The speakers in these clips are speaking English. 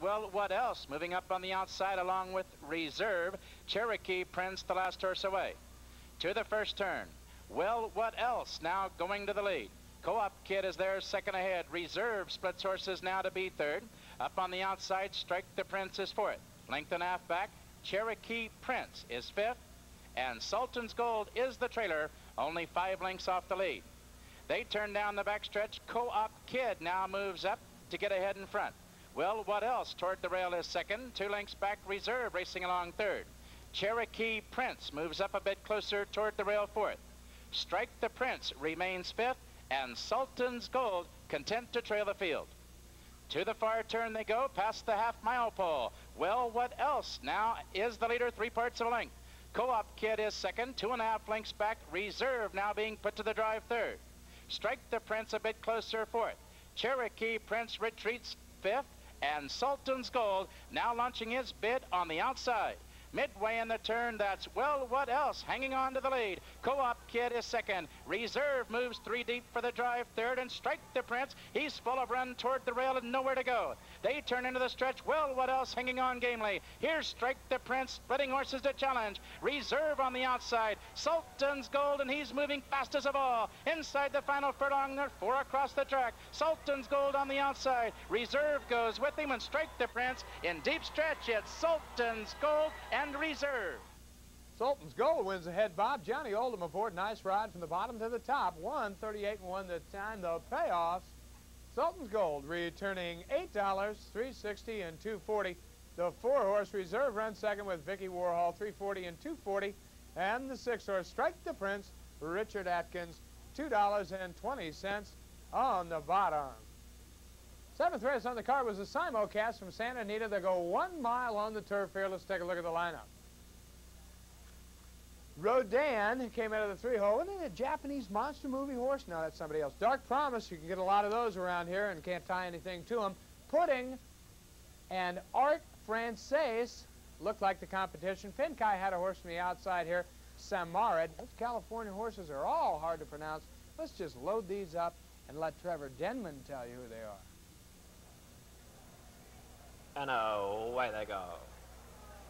Well, what else? Moving up on the outside along with Reserve. Cherokee Prince, the last horse away. To the first turn. Well, what else? Now going to the lead. Co-op Kid is there second ahead. Reserve splits horses now to be third. Up on the outside, Strike the Prince is fourth. Length and a half back. Cherokee Prince is fifth. And Sultan's Gold is the trailer, only 5 lengths off the lead. They turn down the backstretch. Co-op Kid now moves up to get ahead in front. Well, what else? Toward the rail is second. 2 lengths back, Reserve racing along third. Cherokee Prince moves up a bit closer toward the rail fourth. Strike the Prince remains fifth, and Sultan's Gold content to trail the field. To the far turn they go, past the half-mile pole. Well, what else? Now is the leader 3 parts of a length. Co-op Kid is second, 2.5 lengths back. Reserve now being put to the drive third. Strike the Prince a bit closer fourth. Cherokee Prince retreats fifth, and Sultan's Gold now launching his bid on the outside. Midway in the turn, that's well, what else? Hanging on to the lead. Co-op Kid is second. Reserve moves 3 deep for the drive third, and Strike the Prince. He's full of run toward the rail and nowhere to go. They turn into the stretch. Well, what else? Hanging on gamely. Here's Strike the Prince, splitting horses to challenge. Reserve on the outside. Sultan's Gold, and he's moving fastest of all. Inside the final furlong, 4 across the track. Sultan's Gold on the outside. Reserve goes with him, and Strike the Prince in deep stretch. It's Sultan's Gold and Reserve. Sultan's Gold wins ahead, Bob. Johnny Oldham aboard. Nice ride from the bottom to the top. 1:38.1 the time. The payoffs. Sultan's Gold returning $8, $3.60 and $2.40. The 4-horse Reserve runs second with Vicky Warhol, $3.40 and $2.40. And the 6-horse Strike the Prince, Richard Atkins, $2.20 on the bottom. 7th race on the card was a simulcast from Santa Anita. They go 1 mile on the turf here. Let's take a look at the lineup. Rodan came out of the 3-hole. Isn't it a Japanese monster movie horse? No, that's somebody else. Dark Promise, you can get a lot of those around here and can't tie anything to them. Pudding and Art Francaise looked like the competition. Finkai had a horse from the outside here, Samarid. Those California horses are all hard to pronounce. Let's just load these up and let Trevor Denman tell you who they are. And away they go.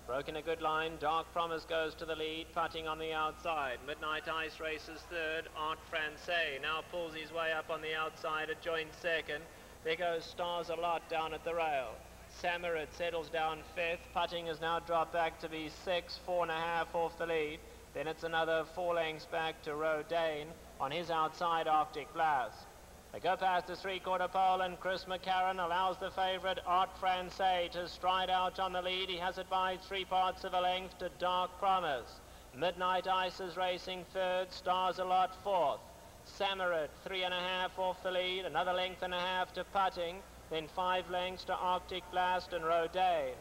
Broken a good line. Dark Promise goes to the lead, putting on the outside. Midnight Ice races third. Art Francaise now pulls his way up on the outside at joint second. There goes Stars a Lot down at the rail. Samarid settles down fifth. Putting has now dropped back to be 6, 4.5 off the lead. Then it's another 4 lengths back to Rodane on his outside, Arctic Blast. They go past the 3/4 pole, and Chris McCarran allows the favourite Art Francaise to stride out on the lead. He has it by 3 parts of a length to Dark Promise. Midnight Ice is racing third. Stars a Lot fourth. Samarid 3.5 off the lead. Another length and a half to Putting. Then 5 lengths to Arctic Blast and Rodane.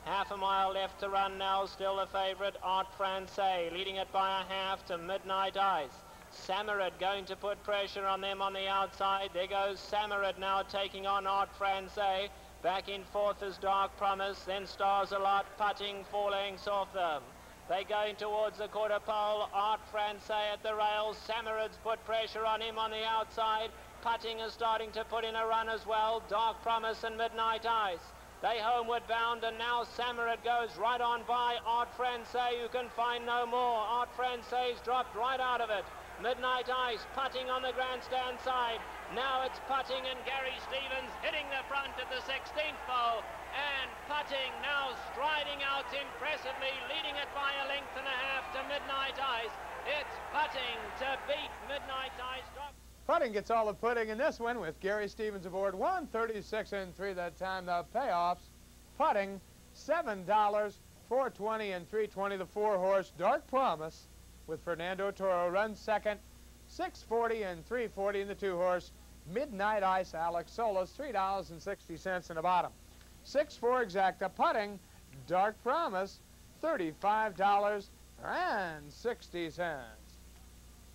Half a mile left to run now. Still the favourite Art Francaise, leading it by a half to Midnight Ice. Samarid going to put pressure on them on the outside. There goes Samarid now taking on Art Francaise. Back in fourth is Dark Promise. Then Stars a Lot, Putting 4 lengths off them. They're going towards the quarter pole. Art Francaise at the rails. Samarid's put pressure on him on the outside. Putting is starting to put in a run as well. Dark Promise and Midnight Ice. They homeward bound, and now Samarid goes right on by Art Francaise, who can find no more. Art Francaise dropped right out of it. Midnight Ice putting on the grandstand side. Now it's Putting and Gary Stevens hitting the front at the 16th pole. And Putting now striding out impressively, leading it by a length and a half to Midnight Ice. It's Putting to beat Midnight Ice. Putting gets all the pudding in this one with Gary Stevens aboard. 1:36 and 3 that time. The payoffs. Putting $7, $4.20 and $3.20. The 4-horse Dark Promise with Fernando Toro runs second, $6.40 and $3.40 in the 2-horse Midnight Ice Alex Solis, $3.60 in the bottom. 6-4 exacta. Putting Dark Promise, $35.60.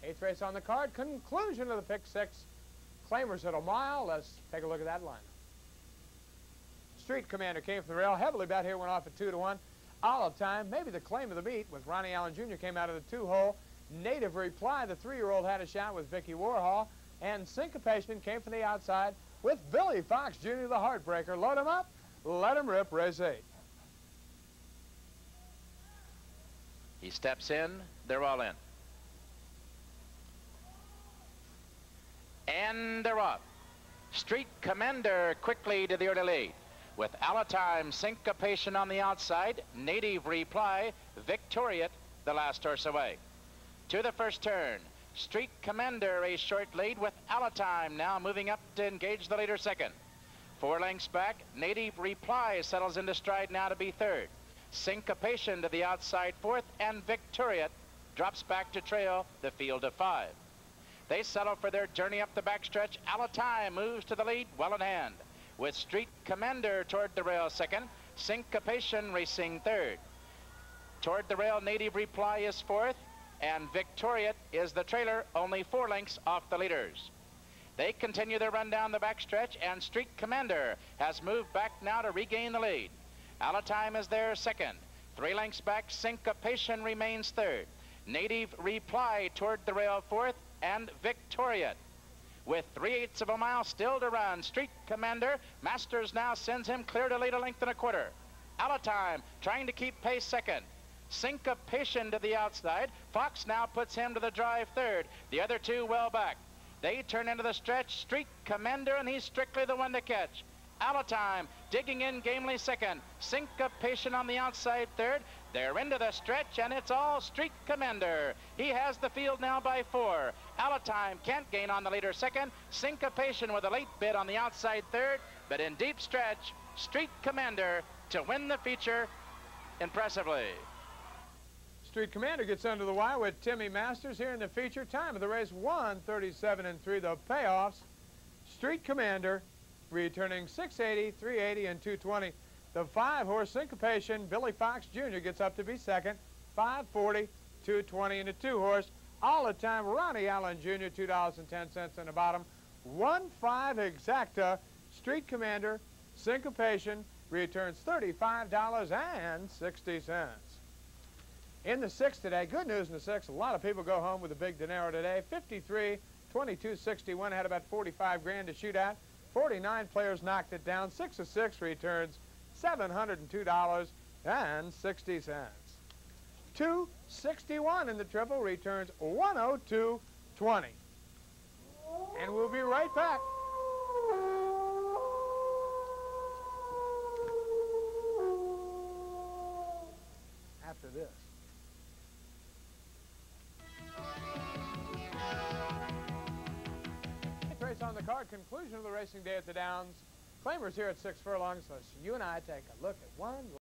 8th race on the card, conclusion of the pick 6. Claimers at a mile. Let's take a look at that line. Street Commander came from the rail. Heavily bet here, went off at 2-1. Olive Time, maybe the claim of the meet, with Ronnie Allen Jr. came out of the 2-hole. Native Reply, the 3-year-old, had a shot with Vicky Warhol. And Syncopation came from the outside with Billy Fox Jr., the Heartbreaker. Load him up. Let him rip, race 8. He steps in. They're all in. And they're off. Street Commander quickly to the early lead. With Alatime Syncopation on the outside, Native Reply, Victoriate, the last horse away. To the first turn, Street Commander a short lead with Alatime now moving up to engage the leader second. 4 lengths back, Native Reply settles into stride now to be third. Syncopation to the outside fourth, and Victoriate drops back to trail the field of 5. They settle for their journey up the backstretch. Alatime moves to the lead well in hand, with Street Commander toward the rail second, Syncopation racing third. Toward the rail, Native Reply is fourth, and Victoriate is the trailer, only 4 lengths off the leaders. They continue their run down the backstretch, and Street Commander has moved back now to regain the lead. Alatime is there second. 3 lengths back, Syncopation remains third. Native Reply toward the rail fourth, and Victoriate. With 3/8 of a mile still to run, Street Commander, Masters now sends him clear to lead a length and a quarter. Alatime trying to keep pace second. Syncopation to the outside. Fox now puts him to the drive third. The other 2 well back. They turn into the stretch. Street Commander, and he's strictly the one to catch. Alatime digging in gamely second. Syncopation on the outside third. They're into the stretch, and it's all Street Commander. He has the field now by 4. Alatime can't gain on the leader second. Syncopation with a late bid on the outside third, but in deep stretch, Street Commander to win the feature impressively. Street Commander gets under the wire with Timmy Masters here in the feature. Time of the race, 1:37 3. The payoffs, Street Commander returning 680, 380, and 220. The 5-horse Syncopation, Billy Fox Jr. gets up to be second, 540, 220, and the 2-horse All-the-Time Ronnie Allen Jr., $2.10 in the bottom. 1-5 Exacta, Street Commander, Syncopation returns $35.60. In the 6 today, good news in the 6, a lot of people go home with a big dinero today. 53, 2261 had about 45 grand to shoot at. 49 players knocked it down. 6 of 6 returns $702.60. 261 in the triple returns $102.20. And we'll be right back. After this. Race on the card, conclusion of the racing day at the Downs. Claimers here at 6 furlongs, so you and I take a look at one